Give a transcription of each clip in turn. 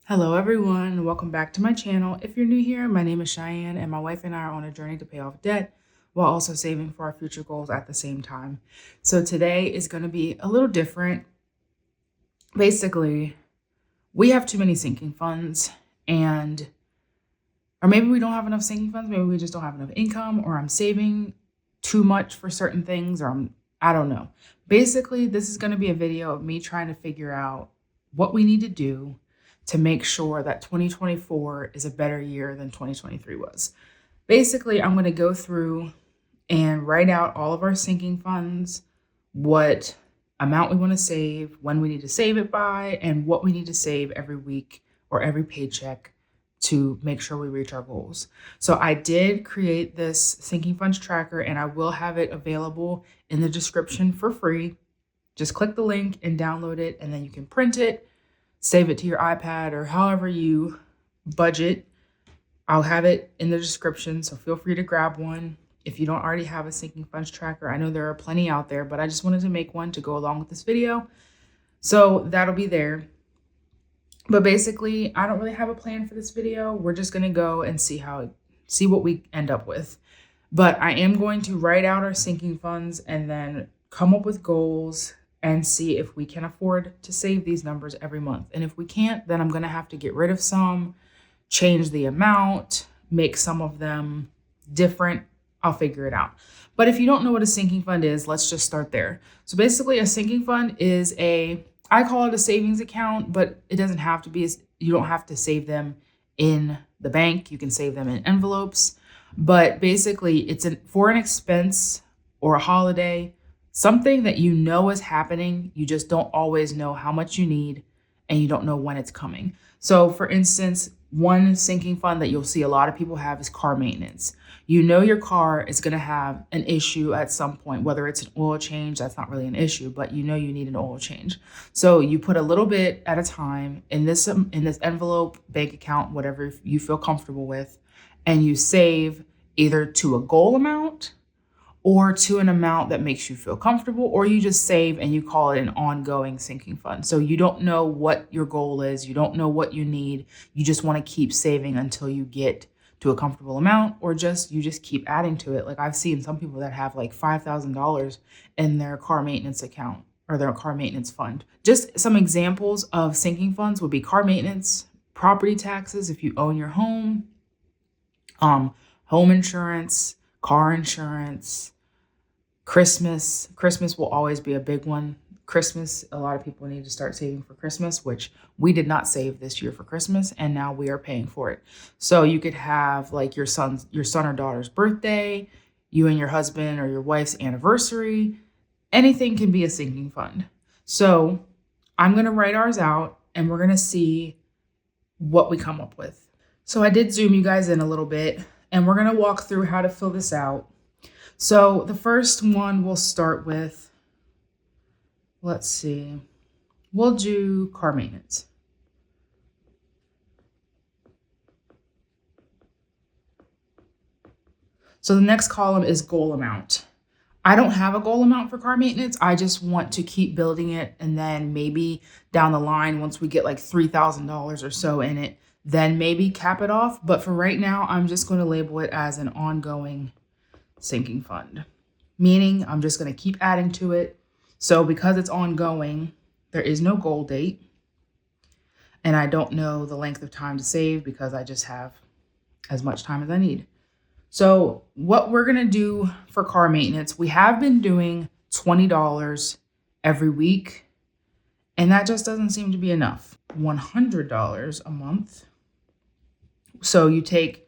Hello everyone, welcome back to my channel. If you're new here, my name is Cheyenne and my wife and I are on a journey to pay off debt while also saving for our future goals at the same time. So today is going to be a little different. Basically, we have too many sinking funds or maybe we don't have enough sinking funds, maybe we just don't have enough income, or I'm saving too much for certain things, or I don't know. Basically, this is going to be a video of me trying to figure out what we need to do to make sure that 2024 is a better year than 2023 was. Basically, I'm going to go through and write out all of our sinking funds, what amount we want to save, when we need to save it by, and what we need to save every week or every paycheck to make sure we reach our goals. So I did create this sinking funds tracker and I will have it available in the description for free. Just click the link and download it, and then you can print it, save it to your iPad or however you budget. I'll have it in the description, so feel free to grab one. If you don't already have a sinking funds tracker, I know there are plenty out there, but I just wanted to make one to go along with this video. So that'll be there. But basically, I don't really have a plan for this video. We're just going to go and see what we end up with. But I am going to write out our sinking funds and then come up with goals and see if we can afford to save these numbers every month. And if we can't, then I'm going to have to get rid of some, change the amount, make some of them different. I'll figure it out. But if you don't know what a sinking fund is, let's just start there. So basically, a sinking fund is I call it a savings account, but it doesn't have to be. You don't have to save them in the bank. You can save them in envelopes. But basically, it's for an expense or a holiday, something that you know is happening. You just don't always know how much you need, and you don't know when it's coming. So for instance, one sinking fund that you'll see a lot of people have is car maintenance. You know your car is going to have an issue at some point, whether it's an oil change, that's not really an issue, but you know you need an oil change. So you put a little bit at a time in this envelope, bank account, whatever you feel comfortable with, and you save either to a goal amount or to an amount that makes you feel comfortable, or you just save and you call it an ongoing sinking fund. So you don't know what your goal is. You don't know what you need. You just want to keep saving until you get to a comfortable amount, or you just keep adding to it. Like I've seen some people that have like $5,000 in their car maintenance account or their car maintenance fund. Just some examples of sinking funds would be car maintenance, property taxes if you own your home, home insurance, car insurance, Christmas. Christmas will always be a big one. Christmas, a lot of people need to start saving for Christmas, which we did not save this year for Christmas, and now we are paying for it. So you could have like your son or daughter's birthday, you and your husband or your wife's anniversary. Anything can be a sinking fund. So I'm going to write ours out and we're going to see what we come up with. So I did zoom you guys in a little bit, and we're going to walk through how to fill this out. So the first one we'll start with, let's see, we'll do car maintenance. So the next column is goal amount. I don't have a goal amount for car maintenance. I just want to keep building it. And then maybe down the line, once we get like $3,000 or so in it, then maybe cap it off. But for right now, I'm just going to label it as an ongoing sinking fund, meaning I'm just going to keep adding to it. So because it's ongoing, there is no goal date, and I don't know the length of time to save because I just have as much time as I need. So what we're going to do for car maintenance, we have been doing $20 every week, and that just doesn't seem to be enough. $100 a month. So you take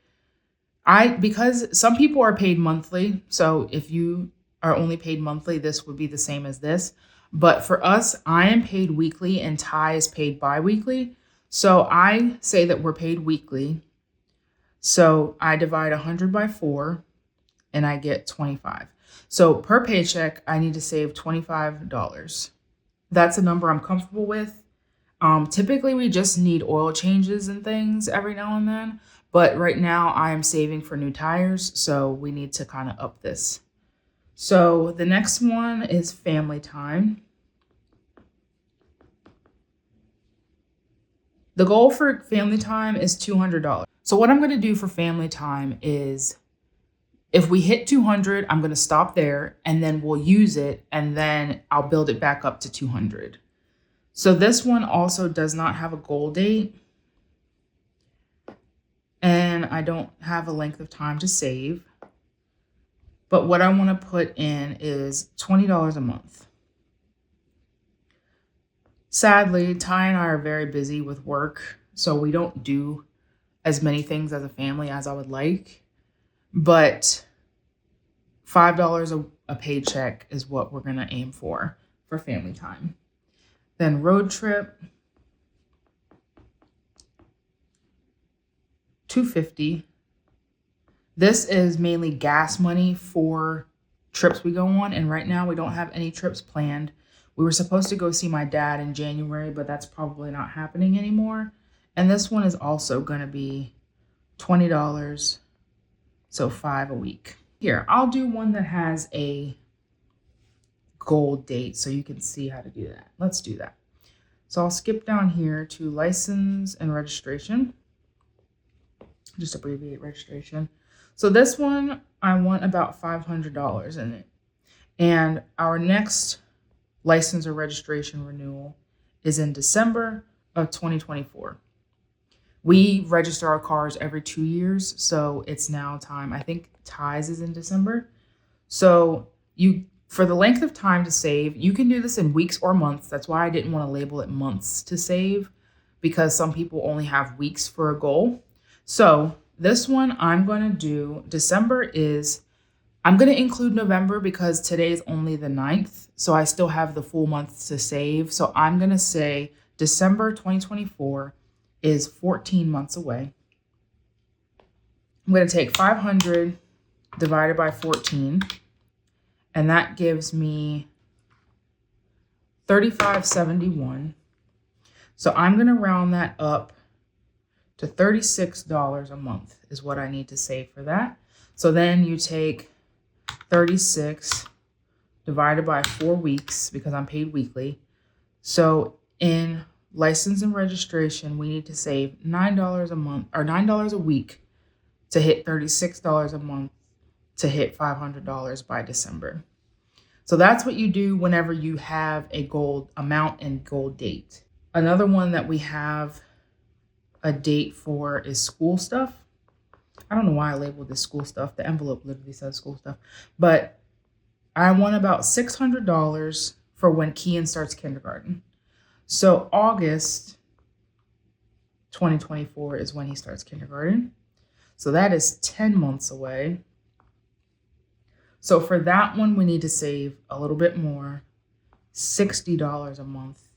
because some people are paid monthly. So if you are only paid monthly, this would be the same as this. But for us, I am paid weekly and Ty is paid bi-weekly. So I say that we're paid weekly. So I divide 100 by 4 and I get 25. So per paycheck, I need to save $25. That's a number I'm comfortable with. Typically, we just need oil changes and things every now and then. But right now I am saving for new tires, so we need to kind of up this. So the next one is family time. The goal for family time is $200. So what I'm going to do for family time is if we hit 200, I'm going to stop there and then we'll use it and then I'll build it back up to 200. So this one also does not have a goal date and I don't have a length of time to save. But what I want to put in is $20 a month. Sadly, Ty and I are very busy with work, so we don't do as many things as a family as I would like. But $5 a paycheck is what we're going to aim for family time. Then road trip, $250. This is mainly gas money for trips we go on. And right now we don't have any trips planned. We were supposed to go see my dad in January, but that's probably not happening anymore. And this one is also going to be $20. So $5 a week. Here, I'll do one that has a goal date so you can see how to do that. Let's do that. So I'll skip down here to license and registration. Just abbreviate registration. So this one, I want about $500 in it. And our next license or registration renewal is in December of 2024. We register our cars every 2 years, so it's now time. I think Ty's is in December. So for the length of time to save, you can do this in weeks or months. That's why I didn't want to label it months to save, because some people only have weeks for a goal. So this one I'm going to do, I'm going to include November because today is only the 9th. So I still have the full month to save. So I'm going to say December 2024 is 14 months away. I'm going to take 500 divided by 14. And that gives me $35.71. So I'm going to round that up to $36 a month is what I need to save for that. So then you take 36 divided by 4 weeks because I'm paid weekly. So in license and registration, we need to save $9 a month or $9 a week to hit $36 a month to hit $500 by December. So that's what you do whenever you have a goal amount and goal date. Another one that we have a date for is school stuff. I don't know why I labeled this school stuff. The envelope literally says school stuff. But I want about $600 for when Kian starts kindergarten. So August 2024 is when he starts kindergarten. So that is 10 months away. So for that one, we need to save a little bit more, $60 a month.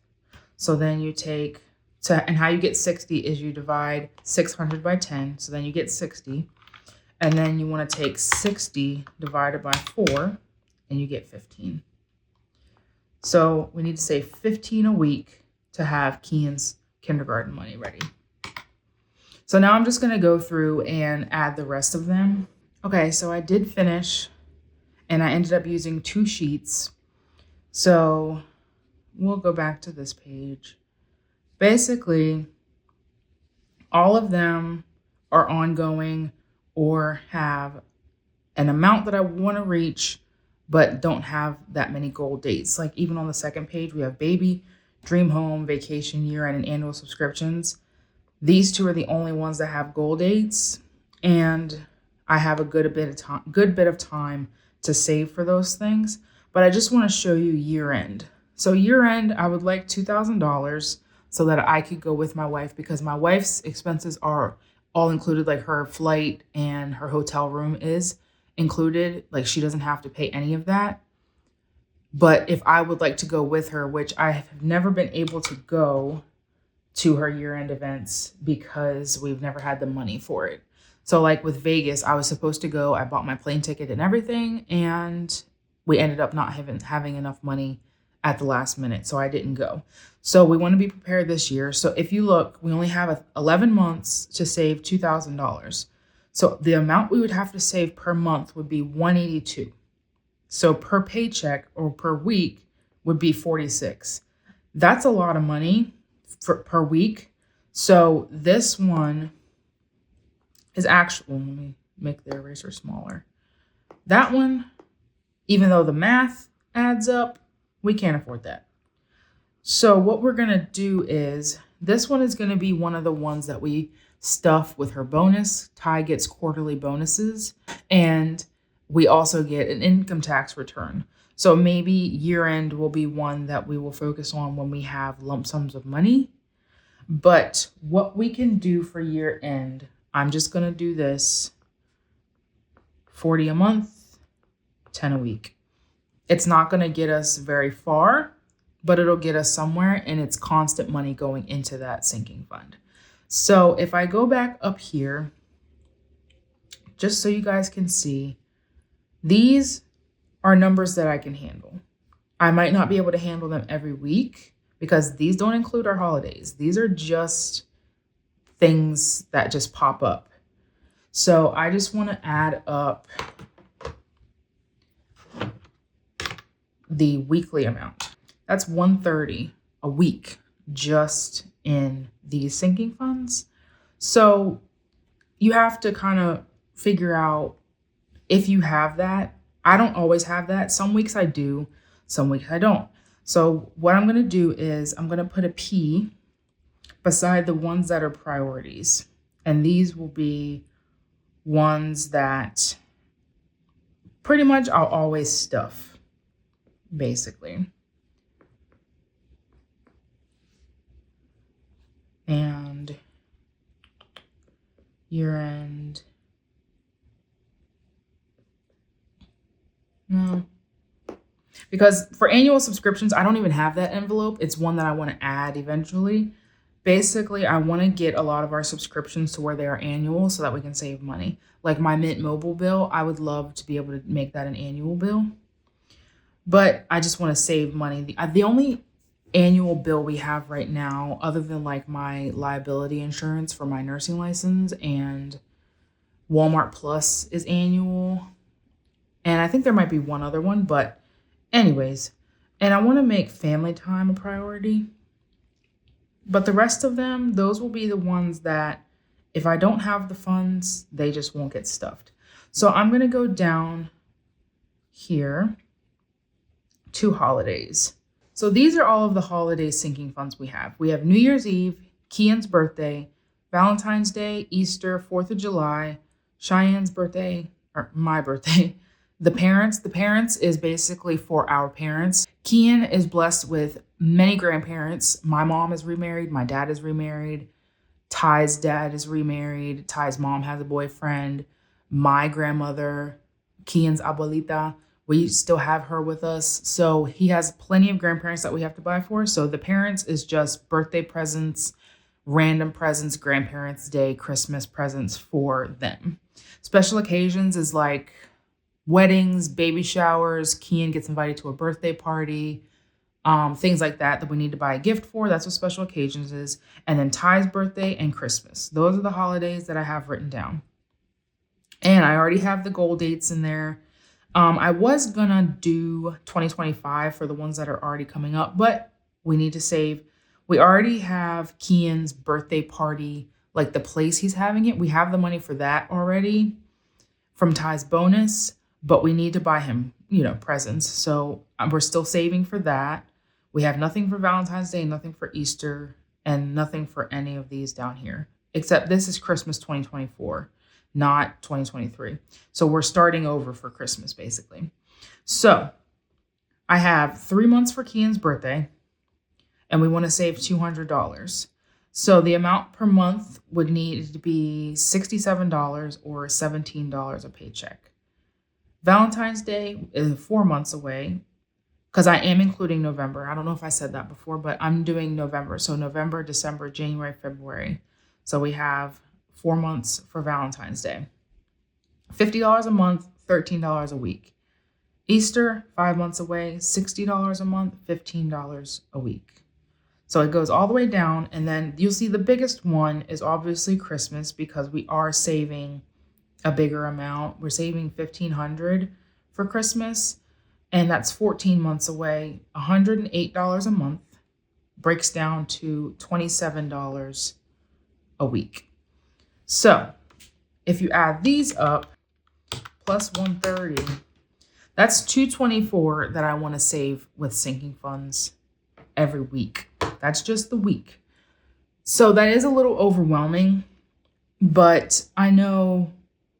So then you take, and how you get 60 is you divide 600 by 10. So then you get 60. And then you want to take 60 divided by 4, and you get 15. So we need to save 15 a week to have Kian's kindergarten money ready. So now I'm just going to go through and add the rest of them. Okay, so I did finish, and I ended up using 2 sheets. So we'll go back to this page. Basically, all of them are ongoing or have an amount that I want to reach, but don't have that many goal dates. Like even on the second page, we have baby, dream home, vacation, year-end, and annual subscriptions. These 2 are the only ones that have goal dates, and I have a good bit of time to save for those things. But I just want to show you year-end. So year-end, I would like $2,000 so that I could go with my wife, because my wife's expenses are all included, like her flight and her hotel room is included. Like she doesn't have to pay any of that. But if I would like to go with her, which I have never been able to go to her year-end events because we've never had the money for it. So like with Vegas, I was supposed to go. I bought my plane ticket and everything, and we ended up not having enough money at the last minute, so I didn't go. So we want to be prepared this year. So if you look, we only have 11 months to save $2,000. So the amount we would have to save per month would be $182. So per paycheck or per week would be $46. That's a lot of money per week. So this one is actual. Let me make the eraser smaller. That one, even though the math adds up, we can't afford that. So what we're going to do is, this one is going to be one of the ones that we stuff with her bonus. Ty gets quarterly bonuses, and we also get an income tax return. So maybe year end will be one that we will focus on when we have lump sums of money. But what we can do for year end, I'm just going to do this 40 a month, 10 a week. It's not going to get us very far, but it'll get us somewhere, and it's constant money going into that sinking fund. So if I go back up here, just so you guys can see, these are numbers that I can handle. I might not be able to handle them every week because these don't include our holidays. These are just things that just pop up. So I just want to add up the weekly amount. That's $130 a week just in these sinking funds. So you have to kind of figure out if you have that. I don't always have that. Some weeks I do, some weeks I don't. So what I'm going to do is I'm going to put a P beside the ones that are priorities. And these will be ones that pretty much I'll always stuff, basically. And year end. No. Because for annual subscriptions, I don't even have that envelope. It's one that I want to add eventually. Basically, I want to get a lot of our subscriptions to where they are annual so that we can save money. Like my Mint Mobile bill, I would love to be able to make that an annual bill. But I just want to save money. The only annual bill we have right now, other than like my liability insurance for my nursing license and Walmart Plus is annual. And I think there might be one other one, but anyways, and I want to make family time a priority. But the rest of them, those will be the ones that if I don't have the funds, they just won't get stuffed. So I'm going to go down here to holidays. So these are all of the holiday sinking funds we have. We have New Year's Eve, Kian's birthday, Valentine's Day, Easter, 4th of July, Cheyenne's birthday, or my birthday. The parents is basically for our parents. Kian is blessed with many grandparents. My mom is remarried. My dad is remarried. Ty's dad is remarried. Ty's mom has a boyfriend. My grandmother, Kian's abuelita, we still have her with us. So he has plenty of grandparents that we have to buy for. So the parents is just birthday presents, random presents, grandparents' day, Christmas presents for them. Special occasions is like weddings, baby showers. Kian gets invited to a birthday party, things like that we need to buy a gift for. That's what special occasions is. And then Ty's birthday and Christmas. Those are the holidays that I have written down. And I already have the goal dates in there. I was gonna do 2025 for the ones that are already coming up, but we need to save. We already have Kian's birthday party, like the place he's having it. We have the money for that already from Ty's bonus, but we need to buy him, presents. So we're still saving for that. We have nothing for Valentine's Day, nothing for Easter, and nothing for any of these down here, except this is Christmas 2024, not 2023. So we're starting over for Christmas, basically. So I have 3 months for Kian's birthday, and we want to save $200. So the amount per month would need to be $67 or $17 a paycheck. Valentine's Day is 4 months away because I am including November. I don't know if I said that before, but I'm doing November. So November, December, January, February. So we have 4 months for Valentine's Day. $50 a month, $13 a week. Easter, 5 months away, $60 a month, $15 a week. So it goes all the way down. And then you'll see the biggest one is obviously Christmas because we are saving a bigger amount. We're saving $1,500 for Christmas, and that's 14 months away. $108 a month breaks down to $27 a week. So if you add these up, plus 130, that's 224 that I want to save with sinking funds every week. That's just the week. So that is a little overwhelming, but I know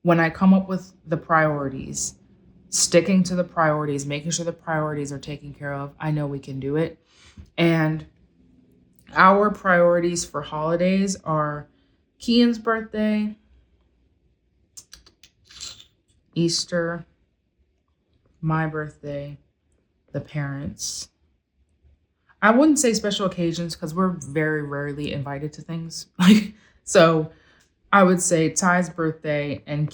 when I come up with the priorities, sticking to the priorities, making sure the priorities are taken care of, I know we can do it. And our priorities for holidays are Kian's birthday, Easter, my birthday, the parents. I wouldn't say special occasions because we're very rarely invited to things. So I would say Ty's birthday and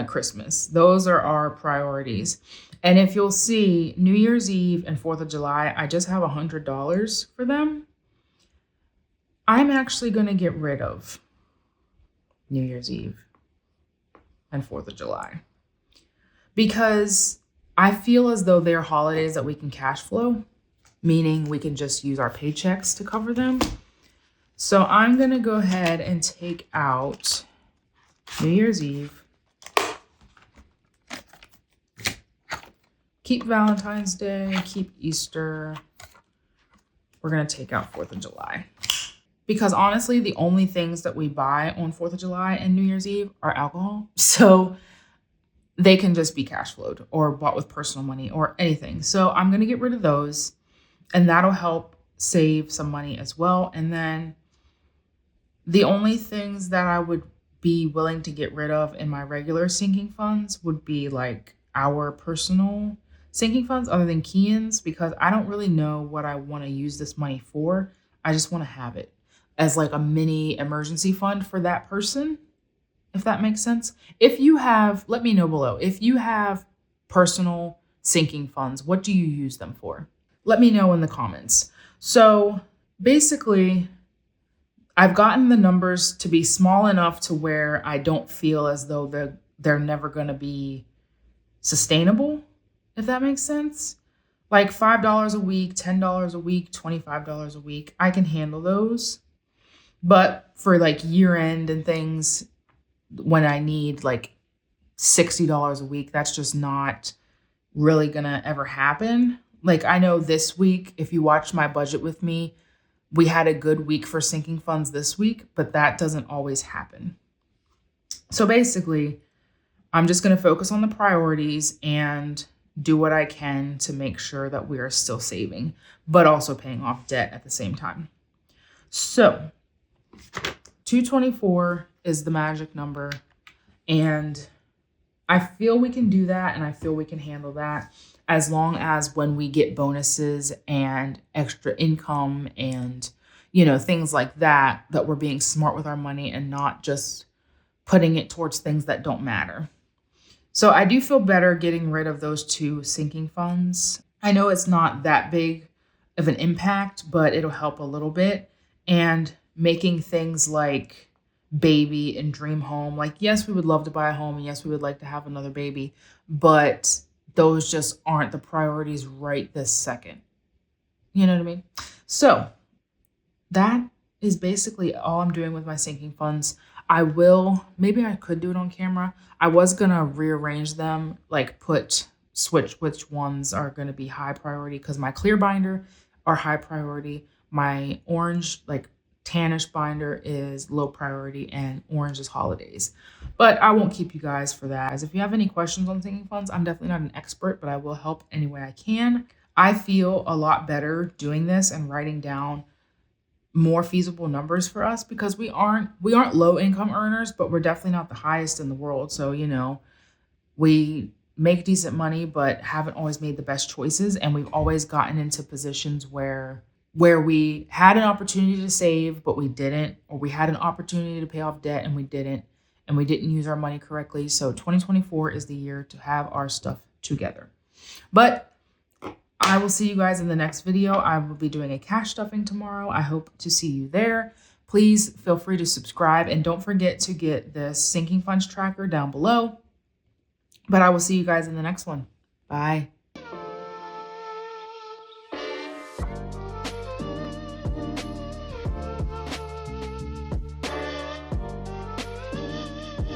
Christmas. Those are our priorities. And if you'll see, New Year's Eve and 4th of July, I just have $100 for them. I'm actually going to get rid of New Year's Eve and 4th of July because I feel as though they're holidays that we can cash flow, meaning we can just use our paychecks to cover them. So I'm going to go ahead and take out New Year's Eve, keep Valentine's Day, keep Easter. We're going to take out 4th of July. Because honestly, the only things that we buy on 4th of July and New Year's Eve are alcohol. So they can just be cash flowed or bought with personal money or anything. So I'm going to get rid of those and that'll help save some money as well. And then the only things that I would be willing to get rid of in my regular sinking funds would be like our personal sinking funds other than Kian's, because I don't really know what I want to use this money for. I just want to have it as like a mini emergency fund for that person, if that makes sense. If you have, let me know below. If you have personal sinking funds, what do you use them for? Let me know in the comments. So basically, I've gotten the numbers to be small enough to where I don't feel as though they're never going to be sustainable, if that makes sense. Like $5 a week, $10 a week, $25 a week. I can handle those. But for like year end and things, when I need like $60 a week, that's just not really going to ever happen. Like I know this week, if you watch my budget with me, we had a good week for sinking funds this week, but that doesn't always happen. So basically, I'm just going to focus on the priorities and do what I can to make sure that we are still saving, but also paying off debt at the same time. So 224 is the magic number, and I feel we can do that, and I feel we can handle that as long as when we get bonuses and extra income and, you know, things like that, that we're being smart with our money and not just putting it towards things that don't matter. So I do feel better getting rid of those two sinking funds. I know it's not that big of an impact, but it'll help a little bit. And making things like baby and dream home, like, yes, we would love to buy a home, and yes, we would like to have another baby, but those just aren't the priorities right this second. You know what I mean? So that is basically all I'm doing with my sinking funds. Maybe I could do it on camera. I was going to rearrange them, like switch which ones are going to be high priority, because my clear binder are high priority. My orange, like tannish binder, is low priority, and orange is holidays. But I won't keep you guys for that. As if you have any questions on sinking funds, I'm definitely not an expert, but I will help any way I can. I feel a lot better doing this and writing down more feasible numbers for us, because we aren't low income earners, but we're definitely not the highest in the world. So, you know, we make decent money, but haven't always made the best choices. And we've always gotten into positions where we had an opportunity to save, but we didn't, or we had an opportunity to pay off debt and we didn't use our money correctly. So 2024 is the year to have our stuff together. But I will see you guys in the next video. I will be doing a cash stuffing tomorrow. I hope to see you there. Please feel free to subscribe, and don't forget to get the sinking funds tracker down below. But I will see you guys in the next one. Bye.